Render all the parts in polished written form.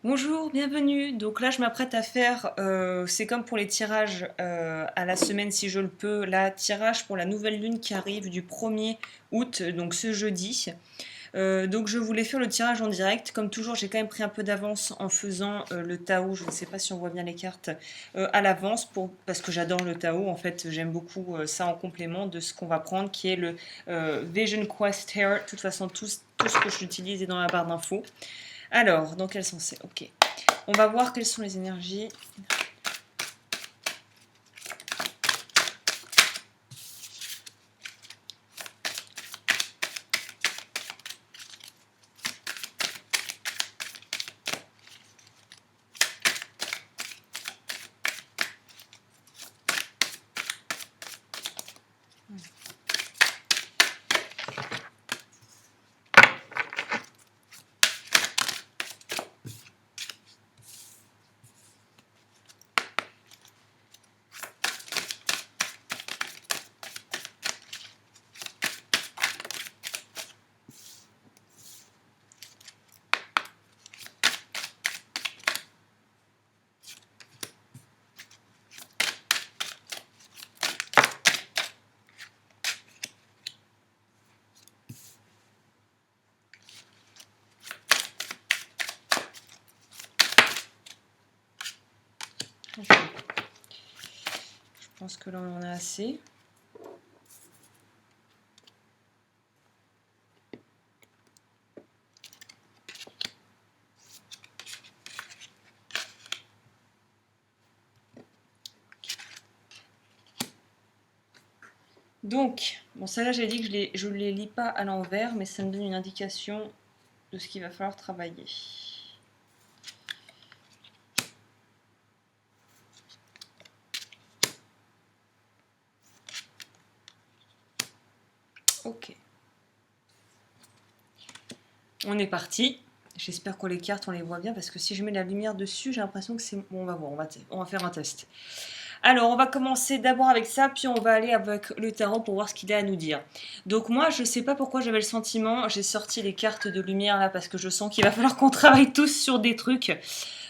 Bonjour, bienvenue. Donc là, je m'apprête à faire, c'est comme pour les tirages à la semaine si je le peux, là, tirage pour la nouvelle lune qui arrive du 1er août, donc ce jeudi. Donc je voulais faire le tirage en direct. Comme toujours, j'ai quand même pris un peu d'avance en faisant le Tao. Je ne sais pas si on voit bien les cartes à l'avance parce que j'adore le Tao. En fait, j'aime beaucoup ça en complément de ce qu'on va prendre qui est le Vision Quest Hair. De toute façon, tout ce que j'utilise est dans la barre d'infos. Alors, dans quel sens c'est? Ok. On va voir quelles sont les énergies. Ok. Je pense que là, on en a assez. Donc, bon, celle-là, j'ai dit que je ne les lis pas à l'envers, mais ça me donne une indication de ce qu'il va falloir travailler. Ok. On est parti. J'espère que les cartes, on les voit bien, parce que si je mets la lumière dessus, j'ai l'impression que c'est... Bon, on va voir, on va faire un test. Alors, on va commencer d'abord avec ça, puis on va aller avec le tarot pour voir ce qu'il a à nous dire. Donc moi, je sais pas pourquoi j'avais le sentiment, j'ai sorti les cartes de lumière là, parce que je sens qu'il va falloir qu'on travaille tous sur des trucs.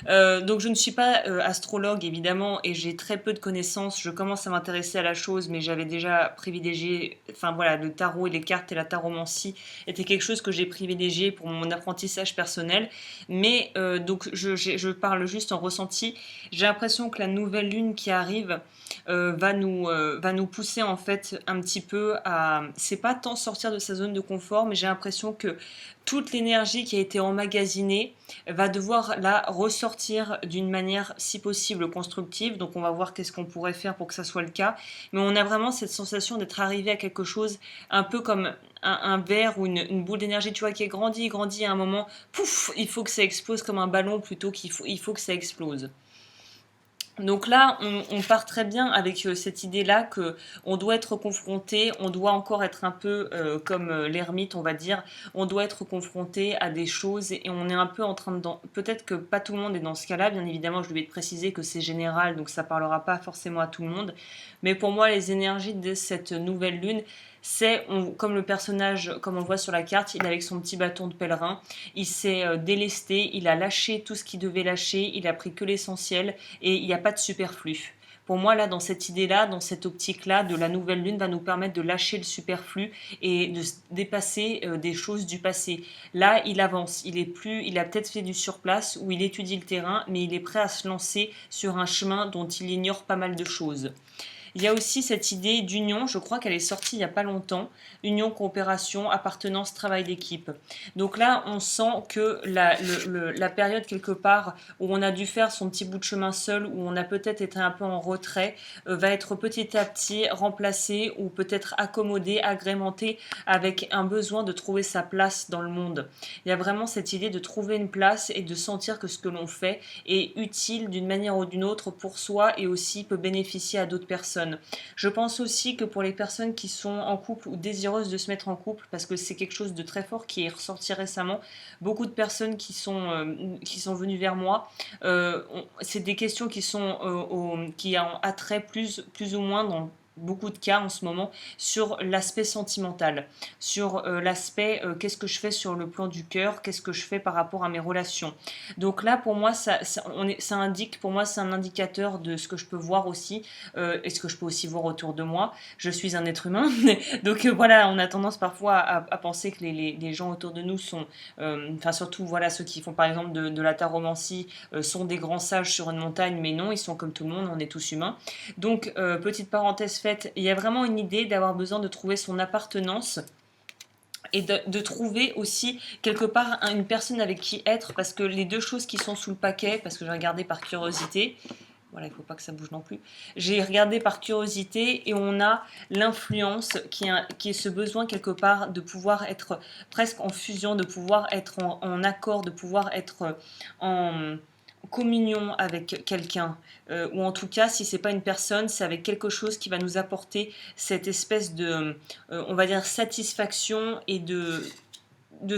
Donc je ne suis pas astrologue évidemment et j'ai très peu de connaissances. Je commence à m'intéresser à la chose, mais j'avais déjà privilégié, enfin voilà, le tarot et les cartes et la taromancie était quelque chose que j'ai privilégié pour mon apprentissage personnel. Mais donc je parle juste en ressenti. J'ai l'impression que la nouvelle lune qui arrive va nous pousser en fait un petit peu à, c'est pas tant sortir de sa zone de confort, mais j'ai l'impression que toute l'énergie qui a été emmagasinée va devoir la ressortir d'une manière si possible constructive. Donc on va voir qu'est-ce qu'on pourrait faire pour que ça soit le cas. Mais on a vraiment cette sensation d'être arrivé à quelque chose un peu comme un verre ou une boule d'énergie, tu vois, qui est grandi, à un moment, pouf, il faut que ça explose comme un ballon plutôt il faut que ça explose. Donc là, on part très bien avec cette idée-là que on doit être confronté, on doit encore être un peu comme l'ermite, on va dire, on doit être confronté à des choses et on est un peu en train de... Peut-être que pas tout le monde est dans ce cas-là, bien évidemment, je devais te préciser que c'est général, donc ça parlera pas forcément à tout le monde. Mais pour moi, les énergies de cette nouvelle lune, c'est comme le personnage, comme on le voit sur la carte, il est avec son petit bâton de pèlerin, il s'est délesté, il a lâché tout ce qu'il devait lâcher, il a pris que l'essentiel et il n'y a pas de superflu. Pour moi, là, dans cette idée-là, dans cette optique-là, de la nouvelle lune va nous permettre de lâcher le superflu et de dépasser des choses du passé. Là, il avance, il a peut-être fait du surplace ou il étudie le terrain, mais il est prêt à se lancer sur un chemin dont il ignore pas mal de choses. Il y a aussi cette idée d'union, je crois qu'elle est sortie il n'y a pas longtemps, union, coopération, appartenance, travail d'équipe. Donc là, on sent que la période quelque part où on a dû faire son petit bout de chemin seul, où on a peut-être été un peu en retrait, va être petit à petit remplacée ou peut-être accommodée, agrémentée avec un besoin de trouver sa place dans le monde. Il y a vraiment cette idée de trouver une place et de sentir que ce que l'on fait est utile d'une manière ou d'une autre pour soi et aussi peut bénéficier à d'autres personnes. Je pense aussi que pour les personnes qui sont en couple ou désireuses de se mettre en couple, parce que c'est quelque chose de très fort qui est ressorti récemment, beaucoup de personnes qui sont venues vers moi, c'est des questions qui ont attrait plus ou moins beaucoup de cas en ce moment sur l'aspect sentimental, sur l'aspect qu'est-ce que je fais sur le plan du cœur, qu'est-ce que je fais par rapport à mes relations. Donc là, pour moi, ça indique, pour moi, c'est un indicateur de ce que je peux voir aussi, et ce que je peux aussi voir autour de moi. Je suis un être humain, donc voilà, on a tendance parfois à penser que les gens autour de nous sont, enfin surtout voilà ceux qui font par exemple de la taromancie sont des grands sages sur une montagne, mais non, ils sont comme tout le monde, on est tous humains. Donc petite parenthèse faite, il y a vraiment une idée d'avoir besoin de trouver son appartenance et de trouver aussi quelque part une personne avec qui être, parce que les deux choses qui sont sous le paquet, parce que j'ai regardé par curiosité, voilà, il ne faut pas que ça bouge non plus. J'ai regardé par curiosité et on a l'influence qui est ce besoin quelque part de pouvoir être presque en fusion, de pouvoir être en accord, de pouvoir être en communion avec quelqu'un, ou en tout cas si c'est pas une personne, c'est avec quelque chose qui va nous apporter cette espèce de, on va dire, satisfaction et de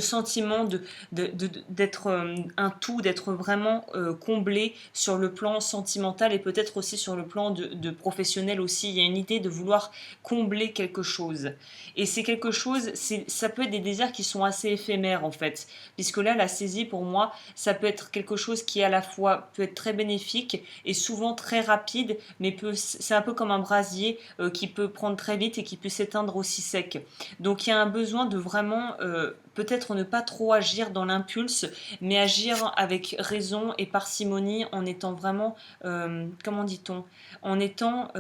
sentiment d'être un tout, d'être vraiment comblé sur le plan sentimental et peut-être aussi sur le plan de professionnel aussi. Il y a une idée de vouloir combler quelque chose. Et c'est quelque chose, ça peut être des désirs qui sont assez éphémères en fait. Puisque là, la saisie pour moi, ça peut être quelque chose qui à la fois peut être très bénéfique et souvent très rapide, mais c'est un peu comme un brasier qui peut prendre très vite et qui peut s'éteindre aussi sec. Donc il y a un besoin de vraiment peut-être ne pas trop agir dans l'impulse, mais agir avec raison et parcimonie en étant vraiment, comment dit-on, en étant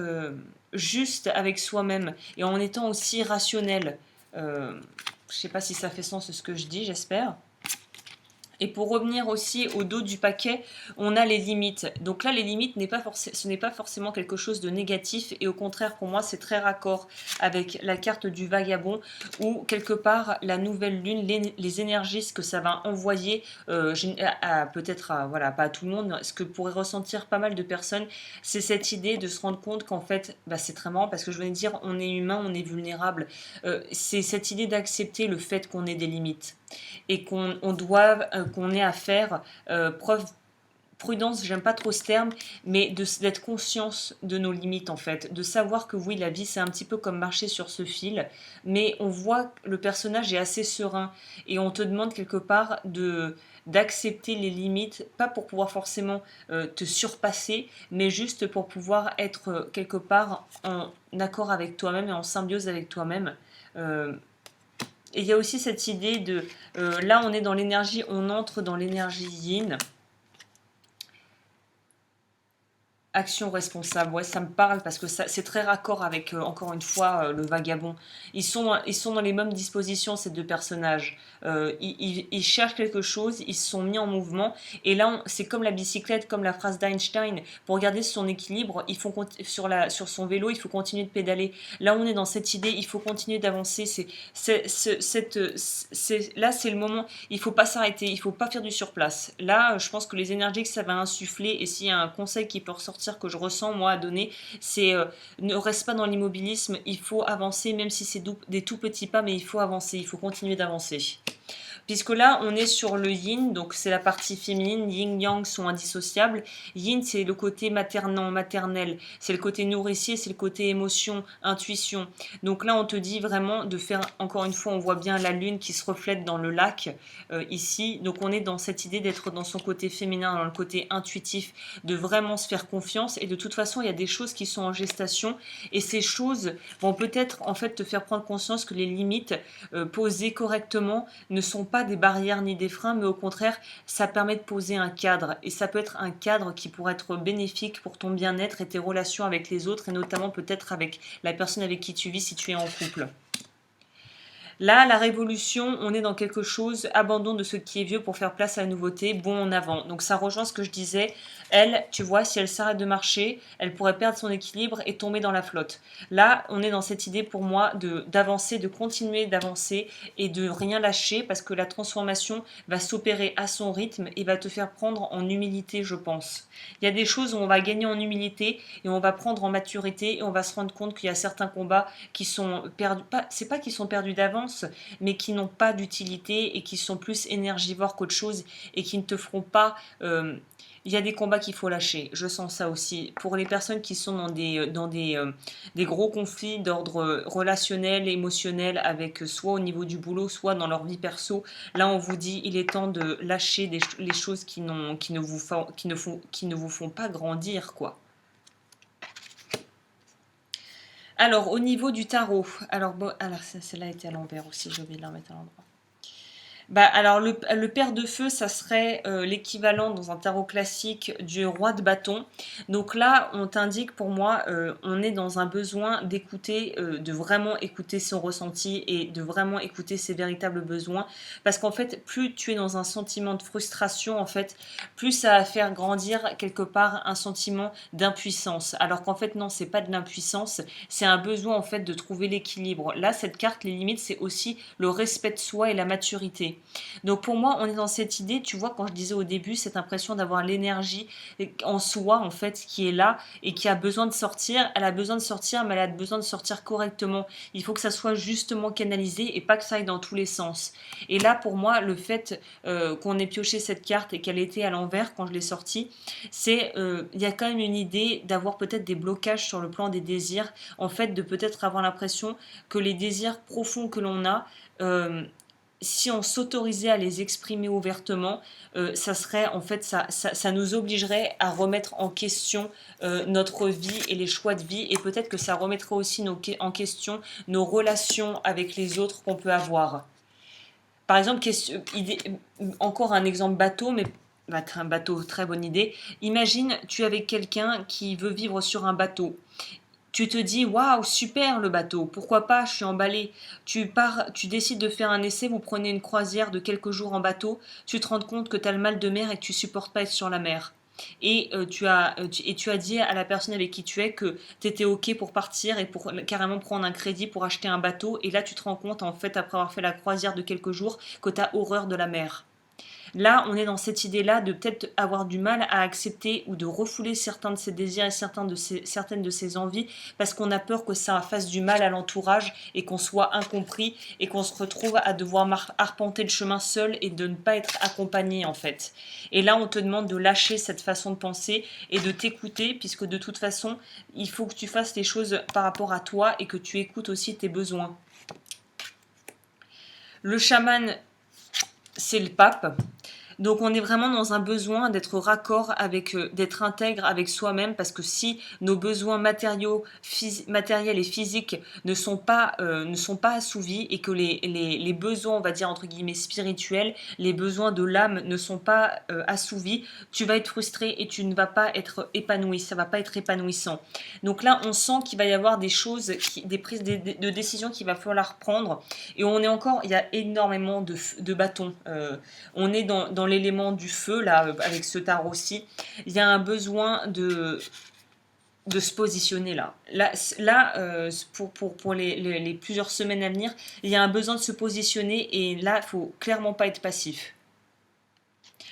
juste avec soi-même et en étant aussi rationnel. Je ne sais pas si ça fait sens ce que je dis, j'espère. Et pour revenir aussi au dos du paquet, on a les limites. Donc là, les limites, ce n'est pas forcément quelque chose de négatif. Et au contraire, pour moi, c'est très raccord avec la carte du vagabond, où quelque part, la nouvelle lune, les énergies, ce que ça va envoyer, peut-être voilà, pas à tout le monde, ce que pourrait ressentir pas mal de personnes, c'est cette idée de se rendre compte qu'en fait, bah, c'est très marrant, parce que je venais de dire, on est humain, on est vulnérable. C'est cette idée d'accepter le fait qu'on ait des limites et qu'on ait à faire preuve prudence, j'aime pas trop ce terme, mais d'être conscience de nos limites en fait, de savoir que oui, la vie c'est un petit peu comme marcher sur ce fil, mais on voit que le personnage est assez serein et on te demande quelque part d'accepter les limites, pas pour pouvoir forcément te surpasser, mais juste pour pouvoir être quelque part en accord avec toi-même et en symbiose avec toi-même. Et il y a aussi cette idée de, là on est dans l'énergie, on entre dans l'énergie yin. Action responsable, ouais, ça me parle parce que c'est très raccord avec, encore une fois, le vagabond. Ils sont dans les mêmes dispositions, ces deux personnages. Ils cherchent quelque chose, ils se sont mis en mouvement. Et là, c'est comme la bicyclette, comme la phrase d'Einstein. Pour garder son équilibre, sur son vélo, il faut continuer de pédaler. Là, on est dans cette idée, il faut continuer d'avancer. Là, c'est le moment, il ne faut pas s'arrêter, il ne faut pas faire du surplace. Là, je pense que les énergies que ça va insuffler, et s'il y a un conseil qui peut ressortir que je ressens moi à donner, c'est ne reste pas dans l'immobilisme, il faut avancer même si c'est des tout petits pas, mais il faut avancer, il faut continuer d'avancer. Puisque là, on est sur le yin, donc c'est la partie féminine, yin-yang sont indissociables. Yin, c'est le côté maternel, c'est le côté nourricier, c'est le côté émotion, intuition. Donc là, on te dit vraiment de faire, encore une fois, on voit bien la lune qui se reflète dans le lac, ici. Donc on est dans cette idée d'être dans son côté féminin, dans le côté intuitif, de vraiment se faire confiance. Et de toute façon, il y a des choses qui sont en gestation. Et ces choses vont peut-être, en fait, te faire prendre conscience que les limites posées correctement ne sont pas des barrières ni des freins, mais au contraire, ça permet de poser un cadre. Et ça peut être un cadre qui pourrait être bénéfique pour ton bien-être et tes relations avec les autres, et notamment peut-être avec la personne avec qui tu vis si tu es en couple. Là, la révolution, on est dans quelque chose, abandon de ce qui est vieux pour faire place à la nouveauté, bon en avant. Donc ça rejoint ce que je disais. Elle, tu vois, si elle s'arrête de marcher, elle pourrait perdre son équilibre et tomber dans la flotte. Là, on est dans cette idée pour moi d'avancer, de continuer d'avancer et de rien lâcher parce que la transformation va s'opérer à son rythme et va te faire prendre en humilité, je pense. Il y a des choses où on va gagner en humilité et on va prendre en maturité et on va se rendre compte qu'il y a certains combats qui sont perdus. C'est pas qu'ils sont perdus d'avance, conscience, mais qui n'ont pas d'utilité et qui sont plus énergivores qu'autre chose et qui ne te feront pas... il y a des combats qu'il faut lâcher, je sens ça aussi. Pour les personnes qui sont des gros conflits d'ordre relationnel, émotionnel, avec soit au niveau du boulot, soit dans leur vie perso, là on vous dit il est temps de lâcher les choses qui ne vous font pas grandir, quoi. Alors, au niveau du tarot, alors, bon, alors celle-là était à l'envers aussi, j'ai oublié de la remettre à l'endroit. Bah, alors, le pair de feu, ça serait l'équivalent dans un tarot classique du roi de bâton. Donc là, on t'indique, pour moi, on est dans un besoin d'écouter, de vraiment écouter son ressenti et de vraiment écouter ses véritables besoins. Parce qu'en fait, plus tu es dans un sentiment de frustration, en fait, plus ça va faire grandir quelque part un sentiment d'impuissance. Alors qu'en fait, non, c'est pas de l'impuissance, c'est un besoin, en fait, de trouver l'équilibre. Là, cette carte, les limites, c'est aussi le respect de soi et la maturité. Donc pour moi, on est dans cette idée, tu vois, quand je disais au début, cette impression d'avoir l'énergie en soi, en fait, qui est là et qui a besoin de sortir. Elle a besoin de sortir, mais elle a besoin de sortir correctement. Il faut que ça soit justement canalisé et pas que ça aille dans tous les sens. Et là, pour moi, le fait qu'on ait pioché cette carte et qu'elle était à l'envers quand je l'ai sortie, c'est, il y a quand même une idée d'avoir peut-être des blocages sur le plan des désirs, en fait, de peut-être avoir l'impression que les désirs profonds que l'on a, si on s'autorisait à les exprimer ouvertement, ça serait en fait ça nous obligerait à remettre en question notre vie et les choix de vie, et peut-être que ça remettrait aussi en question nos relations avec les autres qu'on peut avoir. Par exemple, encore un exemple bateau, mais un bateau, très bonne idée. Imagine, tu es avec quelqu'un qui veut vivre sur un bateau. Tu te dis, waouh, super le bateau, pourquoi pas, je suis emballé. Tu pars, tu décides de faire un essai, vous prenez une croisière de quelques jours en bateau, tu te rends compte que tu as le mal de mer et que tu supportes pas être sur la mer. Et tu as dit à la personne avec qui tu es que tu étais OK pour partir et pour carrément prendre un crédit pour acheter un bateau. Et là, tu te rends compte, en fait, après avoir fait la croisière de quelques jours, que tu as horreur de la mer. Là, on est dans cette idée-là de peut-être avoir du mal à accepter ou de refouler certains de ses désirs et certaines de ses envies parce qu'on a peur que ça fasse du mal à l'entourage et qu'on soit incompris et qu'on se retrouve à devoir arpenter le chemin seul et de ne pas être accompagné, en fait. Et là, on te demande de lâcher cette façon de penser et de t'écouter, puisque de toute façon, il faut que tu fasses les choses par rapport à toi et que tu écoutes aussi tes besoins. Le chaman, c'est le pape. Donc on est vraiment dans un besoin d'être raccord avec, d'être intègre avec soi-même, parce que si nos besoins matériels et physiques ne sont pas assouvis et que les besoins, on va dire entre guillemets spirituels, les besoins de l'âme ne sont pas assouvis, tu vas être frustré et tu ne vas pas être épanoui, ça va pas être épanouissant. Donc là on sent qu'il va y avoir des choses, des prises de décision qu'il va falloir prendre, et on est encore, il y a énormément de bâtons, on est dans l'élément du feu, là, avec ce tarot-ci. Il y a un besoin de se positionner là. Pour les plusieurs semaines à venir, il y a un besoin de se positionner, et là, il faut clairement pas être passif.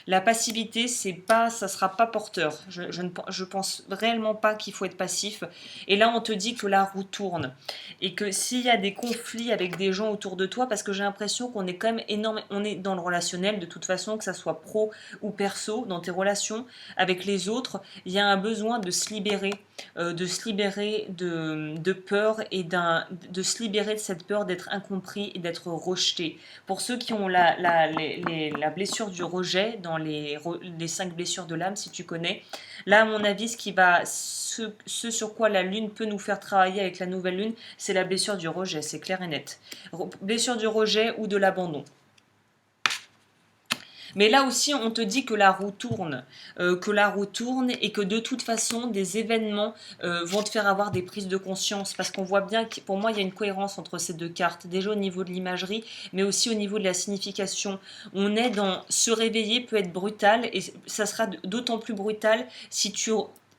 La passivité, ça sera pas porteur. Je pense réellement pas qu'il faut être passif. Et là, on te dit que la roue tourne. Et que s'il y a des conflits avec des gens autour de toi, parce que j'ai l'impression qu'on est quand même on est dans le relationnel de toute façon, que ça soit pro ou perso, dans tes relations avec les autres, il y a un besoin de se libérer, de peur et de se libérer de cette peur d'être incompris et d'être rejeté. Pour ceux qui ont la blessure du rejet, dans les 5 blessures de l'âme, si tu connais, là à mon avis, ce sur quoi la lune peut nous faire travailler avec la nouvelle lune, c'est la blessure du rejet, c'est clair et net. Blessure du rejet ou de l'abandon. Mais là aussi, on te dit que la roue tourne, et que de toute façon, des événements vont te faire avoir des prises de conscience, parce qu'on voit bien que, pour moi, il y a une cohérence entre ces deux cartes, déjà au niveau de l'imagerie, mais aussi au niveau de la signification. On est dans se réveiller peut être brutal, et ça sera d'autant plus brutal si tu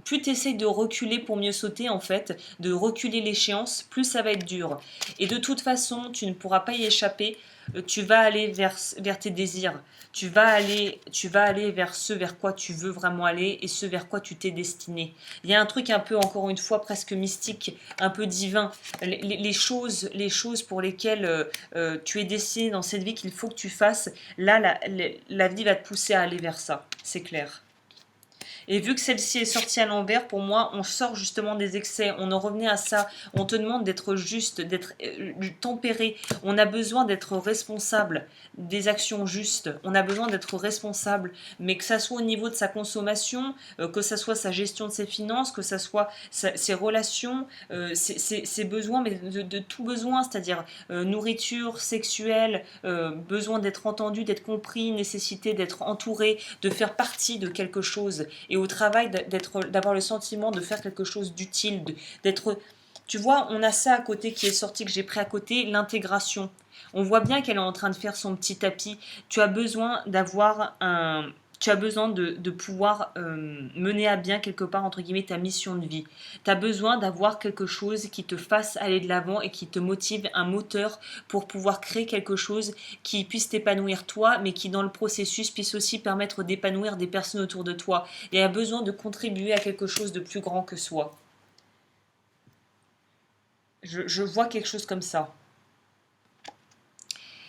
plus tu essayes de reculer pour mieux sauter, en fait, de reculer l'échéance, plus ça va être dur. Et de toute façon, tu ne pourras pas y échapper. Tu vas aller vers tes désirs. Tu vas aller vers ce vers quoi tu veux vraiment aller et ce vers quoi tu t'es destiné. Il y a un truc un peu, encore une fois, presque mystique, un peu divin. Les choses pour lesquelles tu es destiné dans cette vie qu'il faut que tu fasses, là, la vie va te pousser à aller vers ça. C'est clair. Et vu que celle-ci est sortie à l'envers, pour moi, on sort justement des excès. On en revenait à ça. On te demande d'être juste, d'être tempéré. On a besoin d'être responsable des actions justes. On a besoin d'être responsable, mais que ça soit au niveau de sa consommation, que ça soit sa gestion de ses finances, que ça soit ses relations, ses besoins, mais de tout besoin, c'est-à-dire nourriture, sexuelle, besoin d'être entendu, d'être compris, nécessité d'être entouré, de faire partie de quelque chose. Et au travail, d'avoir le sentiment de faire quelque chose d'utile, d'être... Tu vois, on a ça à côté qui est sorti, que j'ai pris à côté, l'intégration. On voit bien qu'elle est en train de faire son petit tapis. Tu as besoin d'avoir un... Tu as besoin de pouvoir mener à bien quelque part, entre guillemets, ta mission de vie. Tu as besoin d'avoir quelque chose qui te fasse aller de l'avant et qui te motive, un moteur pour pouvoir créer quelque chose qui puisse t'épanouir toi, mais qui dans le processus puisse aussi permettre d'épanouir des personnes autour de toi. Et a besoin de contribuer à quelque chose de plus grand que soi. Je vois quelque chose comme ça.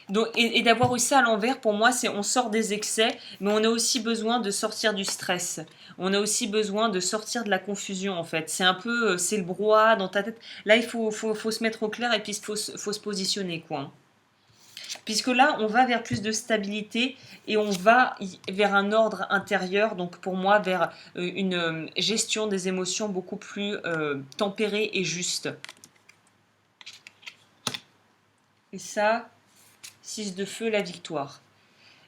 Donc, et d'avoir eu ça à l'envers, pour moi, c'est on sort des excès, mais on a aussi besoin de sortir du stress. On a aussi besoin de sortir de la confusion, en fait. C'est un peu, c'est le brouhaha dans ta tête. Là, il faut se mettre au clair et puis faut se positionner, quoi. Puisque là, on va vers plus de stabilité et on va vers un ordre intérieur, donc pour moi, vers une gestion des émotions beaucoup plus tempérée et juste. Et ça, 6 de feu, la victoire.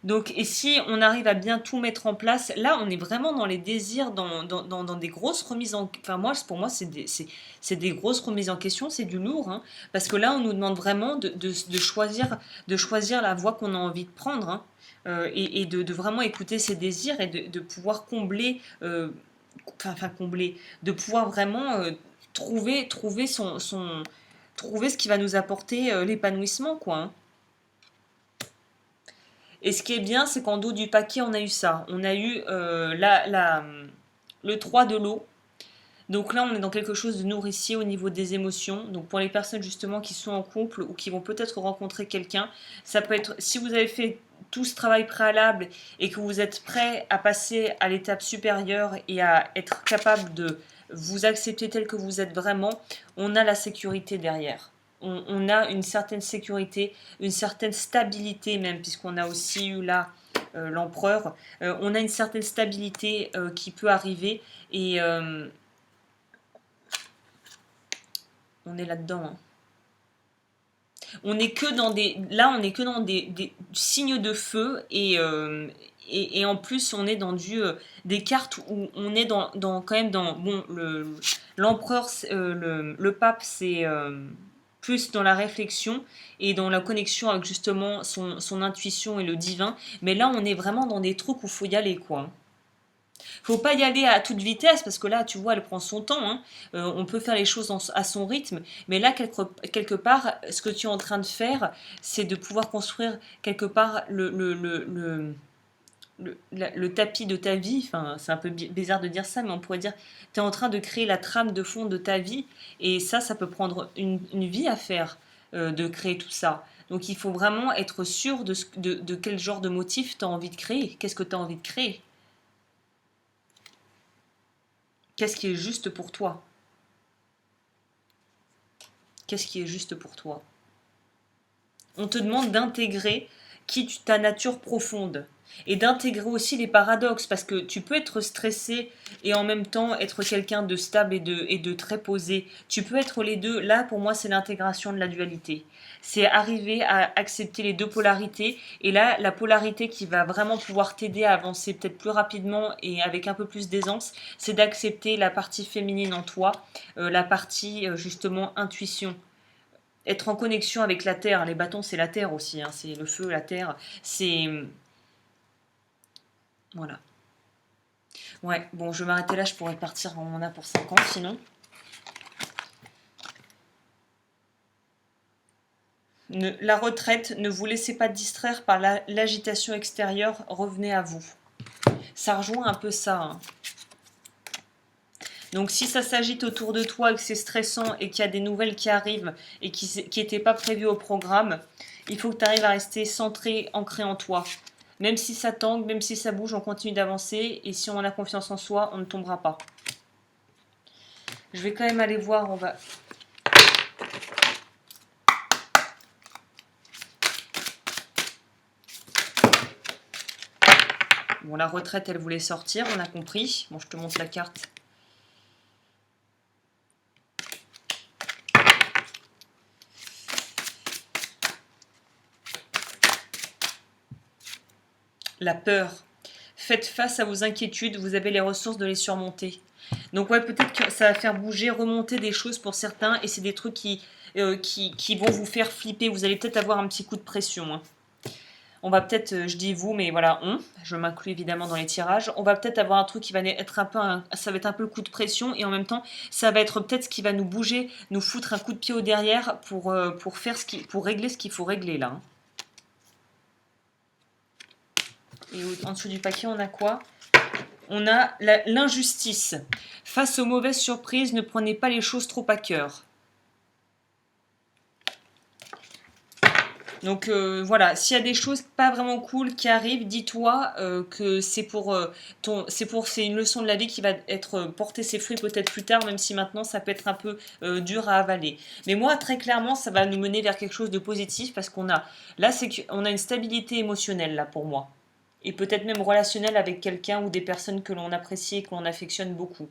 Donc, et si on arrive à bien tout mettre en place, là, on est vraiment dans les désirs, dans des grosses remises en... Enfin, pour moi, c'est des grosses remises en question, c'est du lourd, hein, parce que là, on nous demande vraiment de choisir la voie qu'on a envie de prendre, hein, et de vraiment écouter ses désirs et de pouvoir combler, combler, de pouvoir vraiment trouver ce qui va nous apporter l'épanouissement, quoi, hein. Et ce qui est bien, c'est qu'en dos du paquet, on a eu ça. On a eu le 3 de l'eau. Donc là, on est dans quelque chose de nourricier au niveau des émotions. Donc pour les personnes justement qui sont en couple ou qui vont peut-être rencontrer quelqu'un, ça peut être, si vous avez fait tout ce travail préalable et que vous êtes prêt à passer à l'étape supérieure et à être capable de vous accepter tel que vous êtes vraiment, on a la sécurité derrière. On a une certaine sécurité, une certaine stabilité même, puisqu'on a aussi eu là l'empereur. On a une certaine stabilité qui peut arriver et on est là-dedans, hein. On n'est que dans des signes de feu et en plus on est dans des cartes où on est quand même dans bon l'empereur, le pape, c'est plus dans la réflexion et dans la connexion avec justement son intuition et le divin, mais là on est vraiment dans des trucs où il faut y aller, quoi. Faut pas y aller à toute vitesse parce que là, tu vois, elle prend son temps, hein. On peut faire les choses à son rythme, mais là, quelque part, ce que tu es en train de faire, c'est de pouvoir construire quelque part le tapis de ta vie. Enfin, c'est un peu bizarre de dire ça, mais on pourrait dire, tu es en train de créer la trame de fond de ta vie, et ça peut prendre une vie à faire, de créer tout ça. Donc il faut vraiment être sûr de quel genre de motif tu as envie de créer. Qu'est-ce que tu as envie de créer? Qu'est-ce qui est juste pour toi? Qu'est-ce qui est juste pour toi? On te demande d'intégrer ta nature profonde et d'intégrer aussi les paradoxes parce que tu peux être stressé et en même temps être quelqu'un de stable et de très posé. Tu peux être les deux. Là, pour moi, c'est l'intégration de la dualité. C'est arriver à accepter les deux polarités. Et là, la polarité qui va vraiment pouvoir t'aider à avancer peut-être plus rapidement et avec un peu plus d'aisance, c'est d'accepter la partie féminine en toi, la partie justement intuition, être en connexion avec la terre. Les bâtons, c'est la terre aussi, hein. C'est le feu, la terre. C'est... Voilà. Ouais, bon, je vais m'arrêter là, je pourrais partir, on en a pour 5 ans sinon. La retraite, ne vous laissez pas distraire par l'agitation extérieure, revenez à vous. Ça rejoint un peu ça. Hein. Donc si ça s'agite autour de toi et que c'est stressant et qu'il y a des nouvelles qui arrivent et qui n'étaient pas prévues au programme, il faut que tu arrives à rester centré, ancré en toi. Même si ça tangue, même si ça bouge, on continue d'avancer et si on a confiance en soi, on ne tombera pas. Je vais quand même aller voir, on va... Bon, la retraite, elle voulait sortir, on a compris. Bon, je te montre la carte. La peur. Faites face à vos inquiétudes, vous avez les ressources de les surmonter. Donc ouais, peut-être que ça va faire bouger, remonter des choses pour certains, et c'est des trucs qui vont vous faire flipper. Vous allez peut-être avoir un petit coup de pression. Hein. On va peut-être, je dis vous, mais voilà, je m'inclus évidemment dans les tirages. On va peut-être avoir un truc qui va être un peu, ça va être un peu le coup de pression, et en même temps, ça va être peut-être ce qui va nous bouger, nous foutre un coup de pied au derrière pour faire pour régler ce qu'il faut régler là. Hein. Et en dessous du paquet, on a quoi? On a l'injustice. Face aux mauvaises surprises, ne prenez pas les choses trop à cœur. Donc voilà, s'il y a des choses pas vraiment cool qui arrivent, dis-toi que c'est une leçon de la vie qui va être porter ses fruits peut-être plus tard, même si maintenant ça peut être un peu dur à avaler. Mais moi, très clairement, ça va nous mener vers quelque chose de positif parce qu'on a là, on a une stabilité émotionnelle là pour moi. Et peut-être même relationnelle avec quelqu'un ou des personnes que l'on apprécie et que l'on affectionne beaucoup.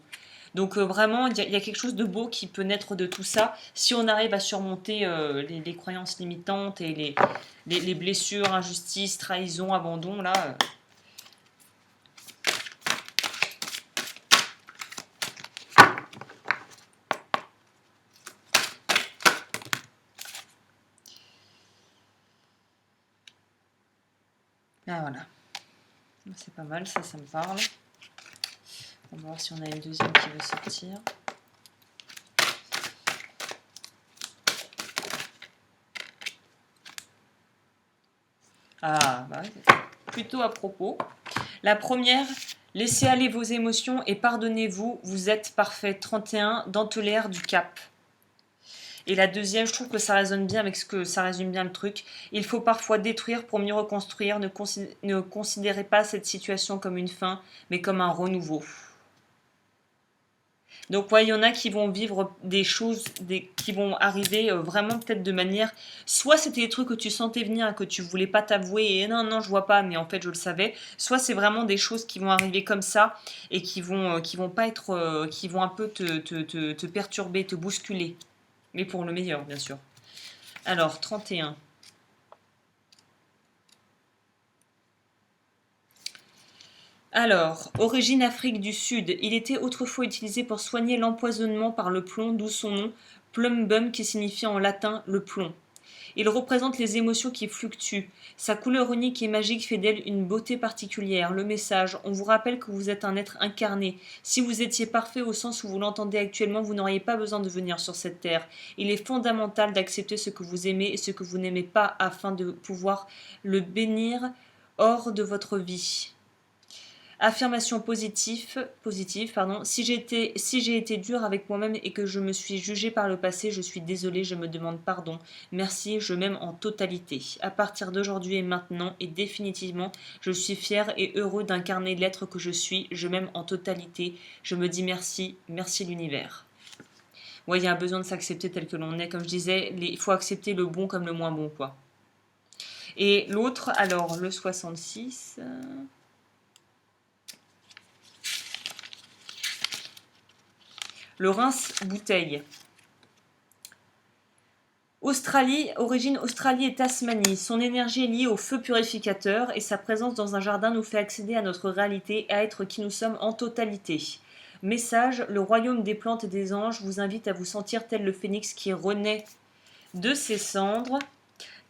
Donc vraiment, il y a quelque chose de beau qui peut naître de tout ça si on arrive à surmonter les croyances limitantes et les blessures, injustices, trahison, abandon. Là, Ah voilà, c'est pas mal, ça me parle. On va voir si on a une deuxième qui veut sortir. Ah, bah, plutôt à propos. La première, laissez aller vos émotions et pardonnez-vous, vous êtes parfait. 31, dentelaire du Cap. Et la deuxième, je trouve que ça résonne bien avec ça résume bien le truc. Il faut parfois détruire pour mieux reconstruire. Ne considérez pas cette situation comme une fin, mais comme un renouveau. Donc, ouais, il y en a qui vont vivre des choses qui vont arriver vraiment peut-être de manière... Soit c'était des trucs que tu sentais venir et que tu voulais pas t'avouer et non, je vois pas, mais en fait je le savais. Soit c'est vraiment des choses qui vont arriver comme ça et qui vont pas être... qui vont un peu te perturber, te bousculer. Mais pour le meilleur, bien sûr. Alors, 31. Alors, origine Afrique du Sud. Il était autrefois utilisé pour soigner l'empoisonnement par le plomb, d'où son nom, plumbum, qui signifie en latin le plomb. Il représente les émotions qui fluctuent. Sa couleur unique et magique fait d'elle une beauté particulière. Le message, on vous rappelle que vous êtes un être incarné. Si vous étiez parfait au sens où vous l'entendez actuellement, vous n'auriez pas besoin de venir sur cette terre. Il est fondamental d'accepter ce que vous aimez et ce que vous n'aimez pas afin de pouvoir le bénir hors de votre vie. Affirmation positive, pardon. Si j'ai été dur avec moi-même et que je me suis jugé par le passé, je suis désolée, je me demande pardon. Merci, je m'aime en totalité. À partir d'aujourd'hui et maintenant et définitivement, je suis fier et heureux d'incarner l'être que je suis. Je m'aime en totalité. Je me dis merci, merci l'univers. Ouais, il y a un besoin de s'accepter tel que l'on est. Comme je disais, il faut accepter le bon comme le moins bon, quoi. Et l'autre, alors, le 66... Le rince-bouteille. Australie, origine Australie et Tasmanie. Son énergie est liée au feu purificateur et sa présence dans un jardin nous fait accéder à notre réalité et à être qui nous sommes en totalité. Message, le royaume des plantes et des anges vous invite à vous sentir tel le phénix qui renaît de ses cendres,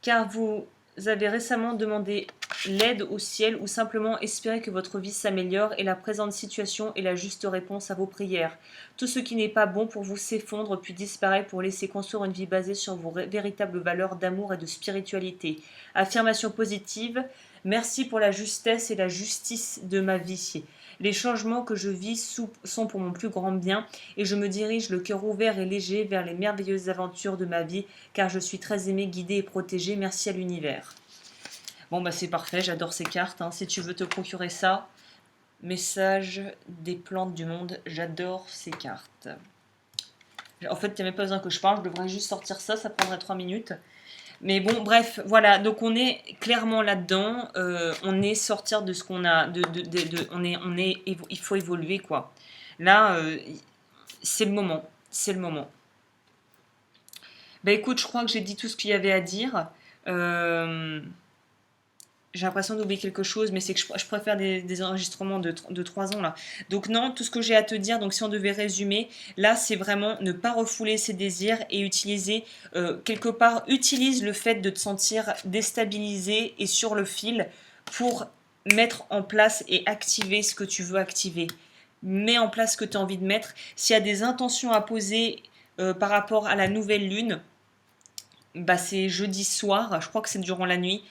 car vous avez récemment demandé l'aide au ciel ou simplement espérer que votre vie s'améliore et la présente situation est la juste réponse à vos prières. Tout ce qui n'est pas bon pour vous s'effondre puis disparaît pour laisser construire une vie basée sur vos véritables valeurs d'amour et de spiritualité. Affirmation positive. Merci pour la justesse et la justice de ma vie. Les changements que je vis sont pour mon plus grand bien et je me dirige le cœur ouvert et léger vers les merveilleuses aventures de ma vie car je suis très aimé, guidé et protégé. Merci à l'univers. Bon bah c'est parfait, j'adore ces cartes. Si tu veux te procurer ça, message des plantes du monde, j'adore ces cartes. En fait, il n'y a même pas besoin que je parle, je devrais juste sortir ça, ça prendrait 3 minutes. Mais bon, bref, voilà, donc on est clairement là-dedans, on est sortir de ce qu'on a, il faut évoluer, quoi. Là, c'est le moment, c'est le moment. Bah écoute, je crois que j'ai dit tout ce qu'il y avait à dire. J'ai l'impression d'oublier quelque chose, mais c'est que je préfère des enregistrements de 3 ans là. Donc non, tout ce que j'ai à te dire, donc si on devait résumer, là c'est vraiment ne pas refouler ses désirs et utiliser, quelque part, utilise le fait de te sentir déstabilisé et sur le fil pour mettre en place et activer ce que tu veux activer. Mets en place ce que tu as envie de mettre. S'il y a des intentions à poser par rapport à la nouvelle lune, bah c'est jeudi soir, je crois que c'est durant la nuit.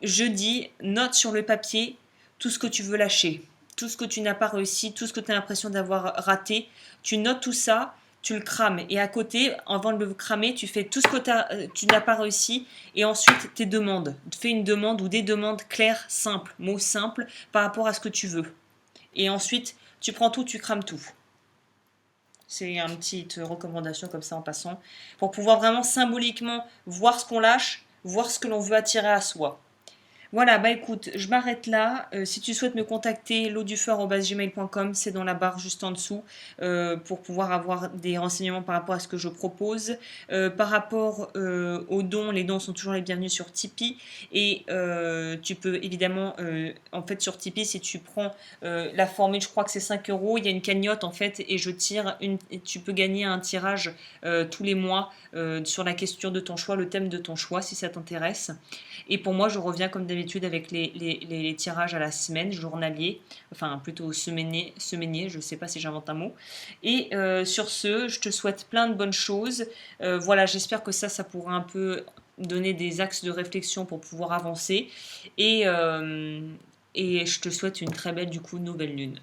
Jeudi, note sur le papier tout ce que tu veux lâcher, tout ce que tu n'as pas réussi, tout ce que tu as l'impression d'avoir raté. Tu notes tout ça, tu le crames. Et à côté, avant de le cramer, tu fais tout ce que tu n'as pas réussi. Et ensuite, tes demandes. Fais une demande ou des demandes claires, simples, mots simples, par rapport à ce que tu veux. Et ensuite, tu prends tout, tu crames tout. C'est une petite recommandation comme ça en passant. Pour pouvoir vraiment symboliquement voir ce qu'on lâche, voir ce que l'on veut attirer à soi. Voilà, bah écoute, je m'arrête là. Si tu souhaites me contacter, lodufeu@gmail.com, c'est dans la barre juste en dessous, pour pouvoir avoir des renseignements par rapport à ce que je propose. Par rapport aux dons, les dons sont toujours les bienvenus sur Tipeee. Et tu peux évidemment, en fait sur Tipeee, si tu prends la formule, je crois que c'est 5 euros, il y a une cagnotte en fait, et tu peux gagner un tirage tous les mois sur la question de ton choix, le thème de ton choix, si ça t'intéresse. Et pour moi, je reviens comme d'habitude avec les tirages à la semaine, journalier, enfin plutôt semainier, je ne sais pas si j'invente un mot. Et sur ce, je te souhaite plein de bonnes choses. Voilà, j'espère que ça pourra un peu donner des axes de réflexion pour pouvoir avancer. Et je te souhaite une très belle, du coup, nouvelle lune.